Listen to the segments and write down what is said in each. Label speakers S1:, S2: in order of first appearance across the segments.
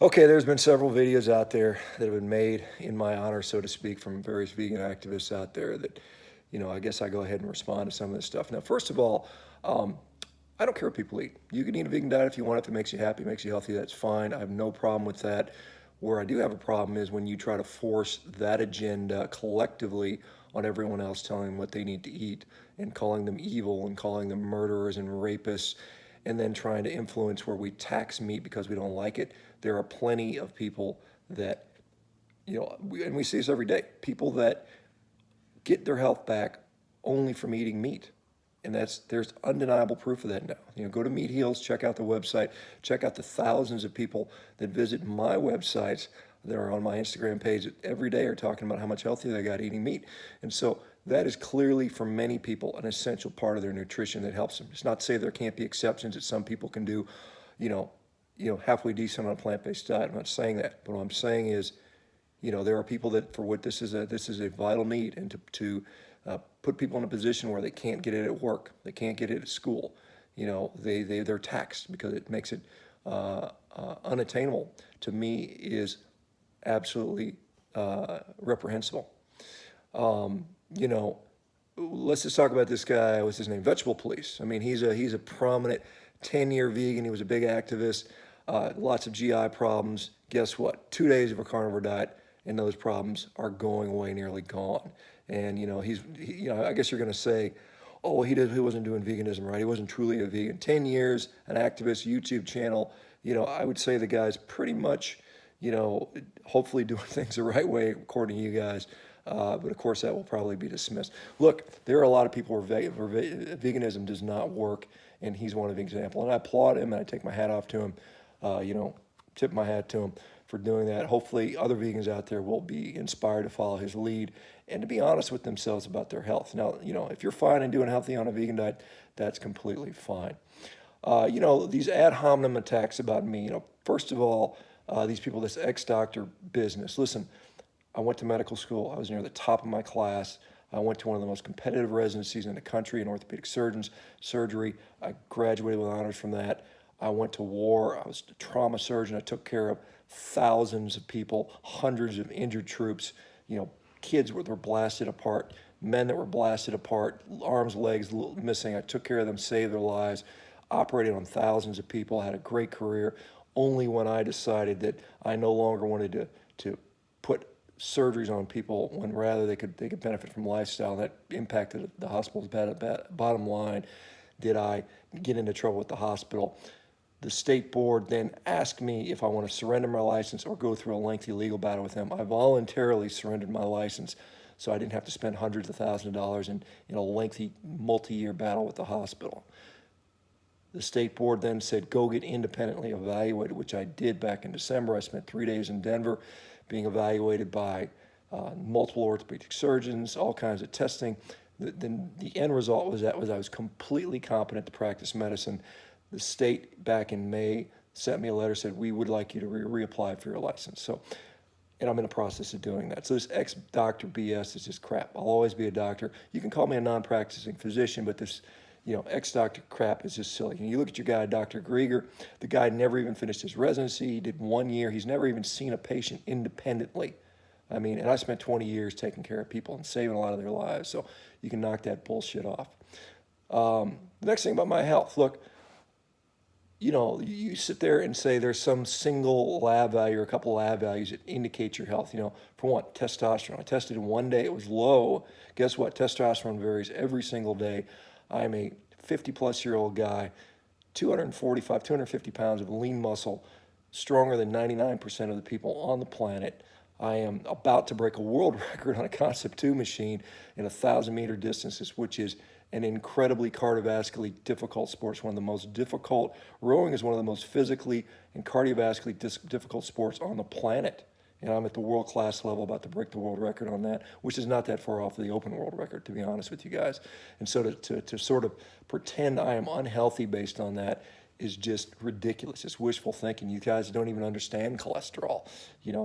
S1: Okay, there's been several videos out there that have been made in my honor, so to speak, from various vegan activists out there that, I guess I go ahead and respond to some of this stuff. Now, first of all, um, I don't care what people eat. You can eat a vegan diet if you want, if it makes you happy, makes you healthy, that's fine. I have no problem with that. Where I do have a problem is when you try to force that agenda collectively on everyone else, telling them what they need to eat and calling them evil and calling them murderers and rapists, and then trying to influence where we tax meat because we don't like it. There are plenty of people that, and we see this every day, people that get their health back only from eating meat. And there's undeniable proof of that now. Go to Meat Heals, check out the website, check out the thousands of people that visit my websites that are on my Instagram page that every day are talking about how much healthier they got eating meat. And so that is clearly for many people an essential part of their nutrition that helps them. It's not to say there can't be exceptions that some people can do, you know, halfway decent on a plant-based diet. I'm not saying that, but what I'm saying is, there are people that for what this is a vital need, and to put people in a position where they can't get it at work, they can't get it at school. They're taxed because it makes it unattainable. To me, is absolutely reprehensible. Um, you know, let's just talk about this guy. What's his name? Vegetable Police. I mean, he's a prominent 10-year vegan. He was a big activist. Lots of GI problems. Guess what? 2 days of a carnivore diet, and those problems are going away, nearly gone. And I guess you're going to say, oh, well, he wasn't doing veganism right. He wasn't truly a vegan. 10 years, an activist, YouTube channel. I would say the guy's pretty much, hopefully doing things the right way according to you guys. But of course, that will probably be dismissed. Look, there are a lot of people where veganism does not work, and he's one of the examples. And I applaud him, and I take my hat off to him. Tip my hat to him for doing that. Hopefully, other vegans out there will be inspired to follow his lead and to be honest with themselves about their health. Now, if you're fine and doing healthy on a vegan diet, that's completely fine. These ad hominem attacks about me, first of all, these people, this ex-doctor business. Listen, I went to medical school. I was near the top of my class. I went to one of the most competitive residencies in the country in orthopedic surgery. I graduated with honors from that. I went to war. I was a trauma surgeon. I took care of thousands of people, hundreds of injured troops, kids that were blasted apart, men that were blasted apart, arms, legs missing. I took care of them, saved their lives, operated on thousands of people, had a great career. Only when I decided that I no longer wanted to put surgeries on people when rather they could benefit from lifestyle that impacted the hospital's bottom line, did I get into trouble with the hospital. The state board then asked me if I want to surrender my license or go through a lengthy legal battle with them. I voluntarily surrendered my license so I didn't have to spend hundreds of thousands of dollars in a lengthy multi-year battle with the hospital. The state board then said, go get independently evaluated, which I did back in December. I spent 3 days in Denver being evaluated by multiple orthopedic surgeons, all kinds of testing. The end result was I was completely competent to practice medicine. The state back in May sent me a letter, said, we would like you to reapply for your license. And I'm in the process of doing that. So this ex-doctor BS is just crap. I'll always be a doctor. You can call me a non-practicing physician, but this ex-doctor crap is just silly. And you look at your guy, Dr. Grieger, the guy never even finished his residency. He did 1 year. He's never even seen a patient independently. I mean, and I spent 20 years taking care of people and saving a lot of their lives. So you can knock that bullshit off. The next thing about my health, look, you sit there and say there's some single lab value or a couple lab values that indicate your health. For one, testosterone. I tested it one day, it was low. Guess what? Testosterone varies every single day. I'm a 50-plus-year-old guy, 245, 250 pounds of lean muscle, stronger than 99% of the people on the planet. I am about to break a world record on a Concept 2 machine in 1,000-meter distances, which is an incredibly cardiovascularly difficult sport. It's one of the most difficult. Rowing is one of the most physically and cardiovascularly difficult sports on the planet. And I'm at the world-class level, about to break the world record on that, which is not that far off the open world record, to be honest with you guys. And so to sort of pretend I am unhealthy based on that is just ridiculous. It's wishful thinking. You guys don't even understand cholesterol.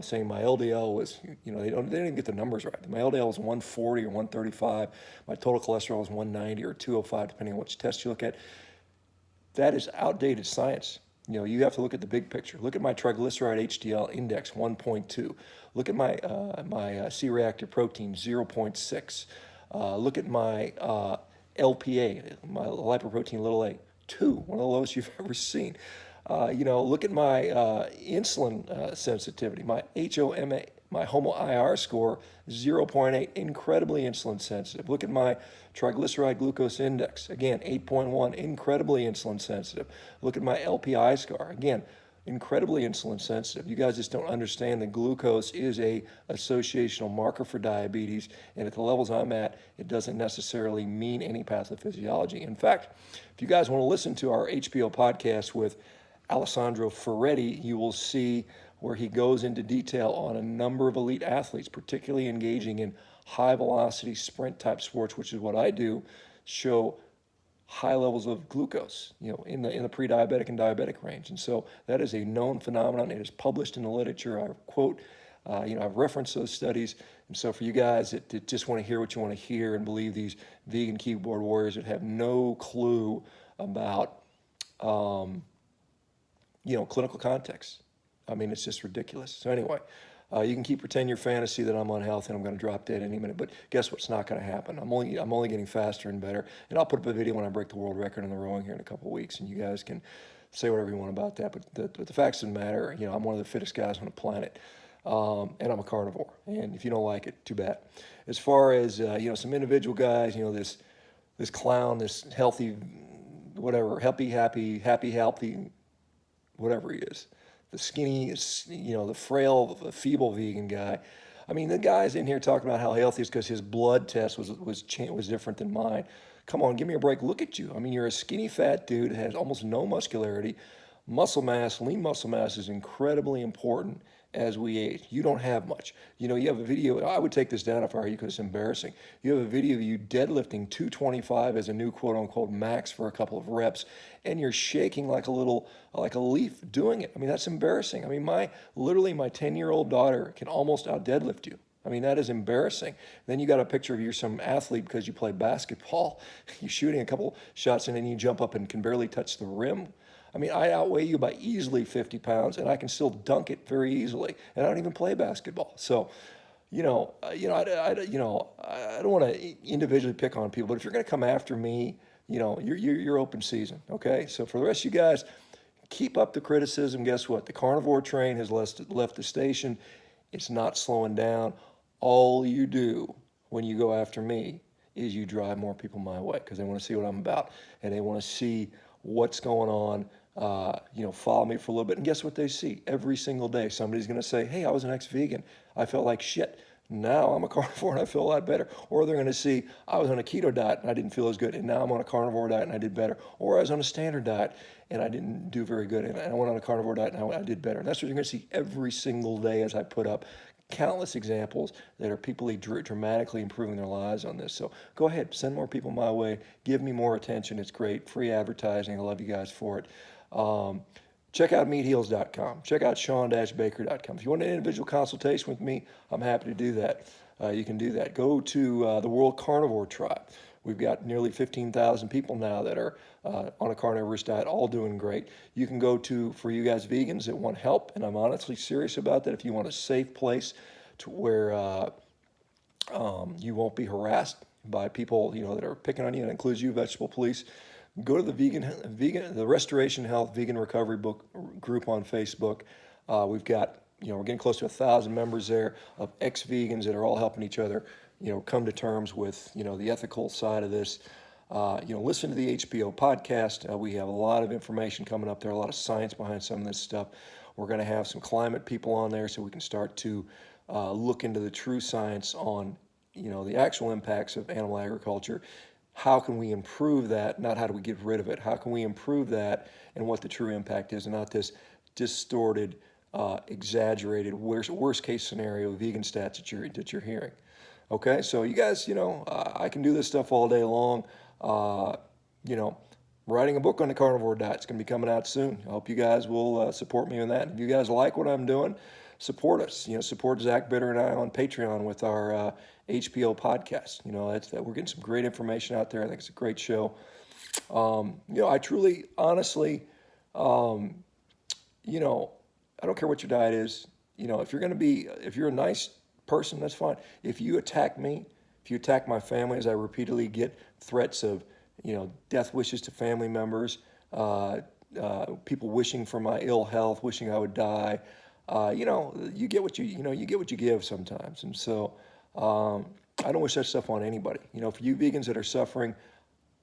S1: Saying my LDL was, they didn't even get the numbers right. My LDL was 140 or 135. My total cholesterol was 190 or 205, depending on which test you look at. That is outdated science. You have to look at the big picture. Look at my triglyceride HDL index, 1.2. Look at my C-reactive protein, 0.6. Look at my LPA, my lipoprotein little a, 2, one of the lowest you've ever seen. Look at my insulin sensitivity, my HOMA, my HOMO-IR score, 0.8, incredibly insulin sensitive. Look at my triglyceride glucose index, again, 8.1, incredibly insulin sensitive. Look at my LPI score, again, incredibly insulin sensitive. You guys just don't understand that glucose is a associational marker for diabetes, and at the levels I'm at, it doesn't necessarily mean any pathophysiology. In fact, if you guys want to listen to our HPO podcast with Alessandro Ferretti, you will see where he goes into detail on a number of elite athletes, particularly engaging in high velocity sprint type sports, which is what I do, show high levels of glucose, in the pre-diabetic and diabetic range. And so that is a known phenomenon. It is published in the literature. I quote, I've referenced those studies. And so for you guys that just want to hear what you want to hear and believe these vegan keyboard warriors that have no clue about, clinical context. I mean, it's just ridiculous. So anyway, you can keep pretending your fantasy that I'm unhealthy and I'm going to drop dead any minute, but guess what's not going to happen? I'm only getting faster and better, and I'll put up a video when I break the world record in the rowing here in a couple of weeks, and you guys can say whatever you want about that. But the facts of the matter, I'm one of the fittest guys on the planet, and I'm a carnivore. And if you don't like it, too bad. As far as some individual guys, this clown, this healthy, whatever, happy, healthy, whatever he is. The skinny, the frail, the feeble vegan guy. I mean, the guy's in here talking about how healthy he is because his blood test was different than mine. Come on, give me a break. Look at you. I mean, you're a skinny, fat dude that has almost no muscularity. Muscle mass, lean muscle mass is incredibly important as we age. You don't have much. You have a video. I would take this down if I were you because it's embarrassing. You have a video of you deadlifting 225 as a new quote unquote max for a couple of reps, and you're shaking like a leaf doing it. I mean, that's embarrassing. I mean, my 10-year-old daughter can almost out deadlift you. I mean, that is embarrassing. Then you got a picture of you some athlete because you play basketball. You're shooting a couple shots and then you jump up and can barely touch the rim. I mean, I outweigh you by easily 50 pounds, and I can still dunk it very easily. And I don't even play basketball. So, I don't want to individually pick on people, but if you're going to come after me, you're open season. Okay. So for the rest of you guys, keep up the criticism. Guess what? The carnivore train has left the station. It's not slowing down. All you do when you go after me is you drive more people my way because they want to see what I'm about and they want to see what's going on. Follow me for a little bit. And guess what they see? Every single day, somebody's going to say, hey, I was an ex-vegan. I felt like shit. Now I'm a carnivore and I feel a lot better. Or they're going to see, I was on a keto diet and I didn't feel as good. And now I'm on a carnivore diet and I did better. Or I was on a standard diet and I didn't do very good. And I went on a carnivore diet and I did better. And that's what you're going to see every single day as I put up countless examples that are people dramatically improving their lives on this. So go ahead, send more people my way. Give me more attention. It's great. Free advertising. I love you guys for it. Check out meatheals.com. Check out sean-baker.com. If you want an individual consultation with me, I'm happy to do that. You can do that. Go to the World Carnivore Tribe. We've got nearly 15,000 people now that are on a carnivorous diet, all doing great. You can go to, for you guys vegans that want help, and I'm honestly serious about that, if you want a safe place to where you won't be harassed by people that are picking on you, and includes you, Veg Police. Go to the Restoration Health Vegan Recovery group on Facebook. We've got, we're getting close to 1,000 members there of ex-vegans that are all helping each other, come to terms with, the ethical side of this. Listen to the HPO podcast. We have a lot of information coming up there, a lot of science behind some of this stuff. We're going to have some climate people on there so we can start to look into the true science on, the actual impacts of animal agriculture. How can we improve that? Not how do we get rid of it? How can we improve that and what the true impact is, and not this distorted, exaggerated, worst case scenario vegan stats that you're hearing. Okay, so you guys, I can do this stuff all day long. Writing a book on the carnivore diet. It's going to be coming out soon. I hope you guys will support me in that. If you guys like what I'm doing, support us. Support Zach Bitter and I on Patreon with our HPO podcast. We're getting some great information out there. I think it's a great show. I truly, honestly, you know, I don't care what your diet is. You know, if you're a nice person, that's fine. If you attack me, if you attack my family, as I repeatedly get threats of, death wishes to family members, people wishing for my ill health, wishing I would die, you get what you get what you give sometimes. And so, I don't wish that stuff on anybody. For you vegans that are suffering,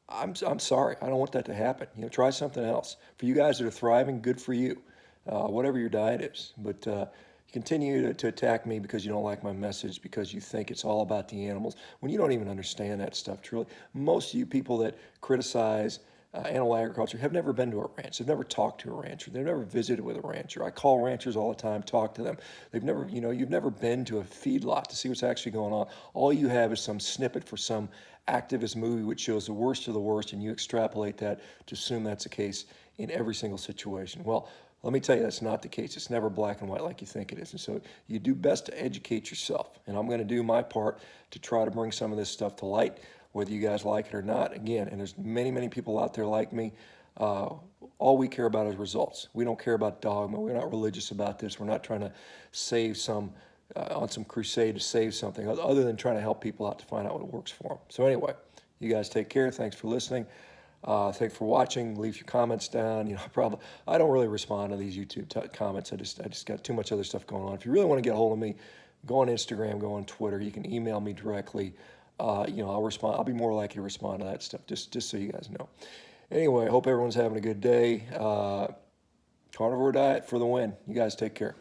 S1: I'm sorry. I don't want that to happen. Try something else. For you guys that are thriving, good for you, whatever your diet is. But you continue to attack me because you don't like my message, because you think it's all about the animals, when you don't even understand that stuff, truly. Most of you people that criticize animal agriculture have never been to a ranch. They've never talked to a rancher. They've never visited with a rancher. I call ranchers all the time, talk to them. They've never, you've never been to a feedlot to see what's actually going on. All you have is some snippet for some activist movie which shows the worst of the worst, and you extrapolate that to assume that's the case in every single situation. Well, let me tell you, that's not the case. It's never black and white like you think it is. And so you do best to educate yourself. And I'm going to do my part to try to bring some of this stuff to light, whether you guys like it or not. Again, and there's many, many people out there like me. All we care about is results. We don't care about dogma. We're not religious about this. We're not trying to save on some crusade to save something, other than trying to help people out to find out what works for them. So anyway, you guys take care. Thanks for listening. Thanks for watching. Leave your comments down. I don't really respond to these YouTube comments. I just got too much other stuff going on. If you really want to get a hold of me, go on Instagram, go on Twitter. You can email me directly. I'll respond. I'll be more likely to respond to that stuff, just so you guys know. Anyway, I hope everyone's having a good day. Carnivore Diet for the win. You guys take care.